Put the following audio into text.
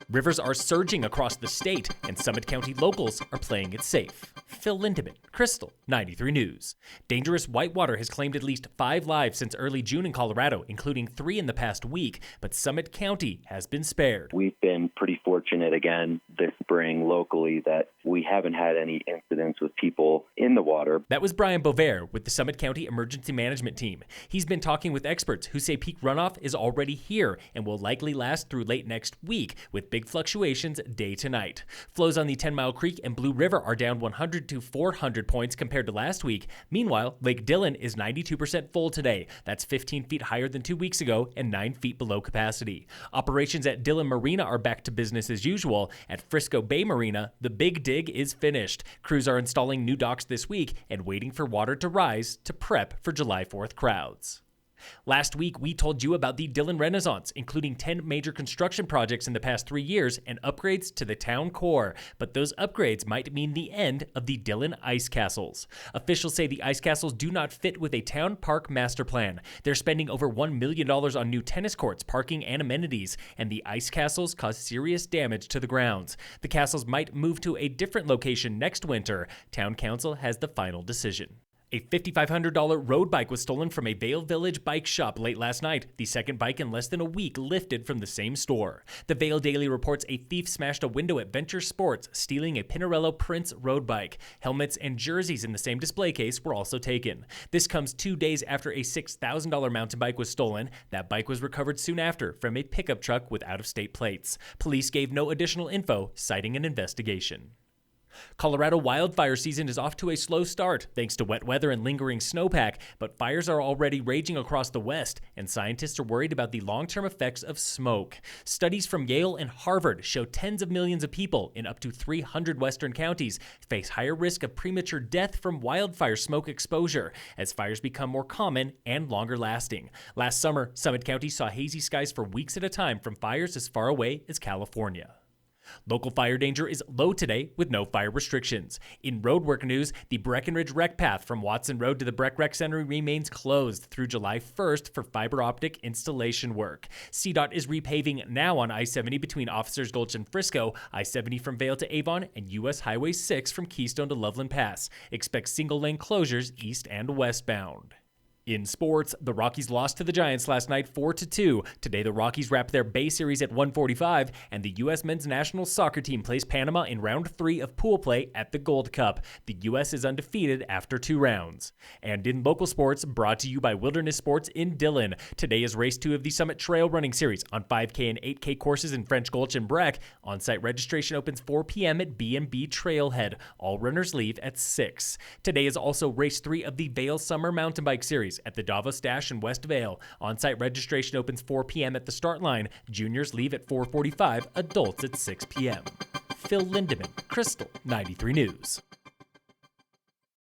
Rivers are surging across the state, and Summit County locals are playing it safe. Phil Lindemann, Krystal, 93 News. Dangerous whitewater has claimed at least 5 lives since early June in Colorado, including 3 in the past week, but Summit County has been spared. We've been pretty fortunate again this spring locally that we haven't had any incidents with people in the water. That was Brian Bovair with the Summit County Emergency Management Team. He's been talking with experts who say peak runoff is already here and will likely last through late next week, with big fluctuations day to night. Flows on the 10 Mile Creek and Blue River are down 100 to 400 points compared to last week. Meanwhile, Lake Dillon is 92% full today. That's 15 feet higher than 2 weeks ago and 9 feet below capacity. Operations at Dillon Marina are back to business as usual. At Frisco Bay Marina, the big dig is finished. Crews are installing new docks this week and waiting for water to rise to prep for July 4th crowds. Last week, we told you about the Dillon Renaissance, including 10 major construction projects in the past 3 years and upgrades to the town core. But those upgrades might mean the end of the Dillon Ice Castles. Officials say the Ice Castles do not fit with a town park master plan. They're spending over $1 million on new tennis courts, parking, and amenities, and the Ice Castles cause serious damage to the grounds. The castles might move to a different location next winter. Town Council has the final decision. A $5,500 road bike was stolen from a Vail Village bike shop late last night. The second bike in less than a week lifted from the same store. The Vail Daily reports a thief smashed a window at Venture Sports, stealing a Pinarello Prince road bike. Helmets and jerseys in the same display case were also taken. This comes 2 days after a $6,000 mountain bike was stolen. That bike was recovered soon after from a pickup truck with out-of-state plates. Police gave no additional info, citing an investigation. Colorado wildfire season is off to a slow start thanks to wet weather and lingering snowpack, but fires are already raging across the West, and scientists are worried about the long-term effects of smoke. Studies from Yale and Harvard show tens of millions of people in up to 300 western counties face higher risk of premature death from wildfire smoke exposure as fires become more common and longer lasting. Last summer, Summit County saw hazy skies for weeks at a time from fires as far away as California. Local fire danger is low today with no fire restrictions. In roadwork news, the Breckenridge Rec Path from Watson Road to the Breck Rec Center remains closed through July 1st for fiber optic installation work. CDOT is repaving now on I-70 between Officers Gulch and Frisco, I-70 from Vail to Avon, and U.S. Highway 6 from Keystone to Loveland Pass. Expect single-lane closures east and westbound. In sports, the Rockies lost to the Giants last night 4-2. Today, the Rockies wrap their Bay Series at 1:45, and the U.S. men's national soccer team plays Panama in round 3 of pool play at the Gold Cup. The U.S. is undefeated after 2 rounds. And in local sports, brought to you by Wilderness Sports in Dillon. Today is race 2 of the Summit Trail Running Series on 5K and 8K courses in French Gulch and Breck. On-site registration opens 4 p.m. at B&B Trailhead. All runners leave at 6. Today is also race 3 of the Vail Summer Mountain Bike Series at the Davos Dash in West Vail. On-site registration opens 4 p.m. at the start line. Juniors leave at 4:45, adults at 6 p.m. Phil Lindemann, Krystal, 93 News.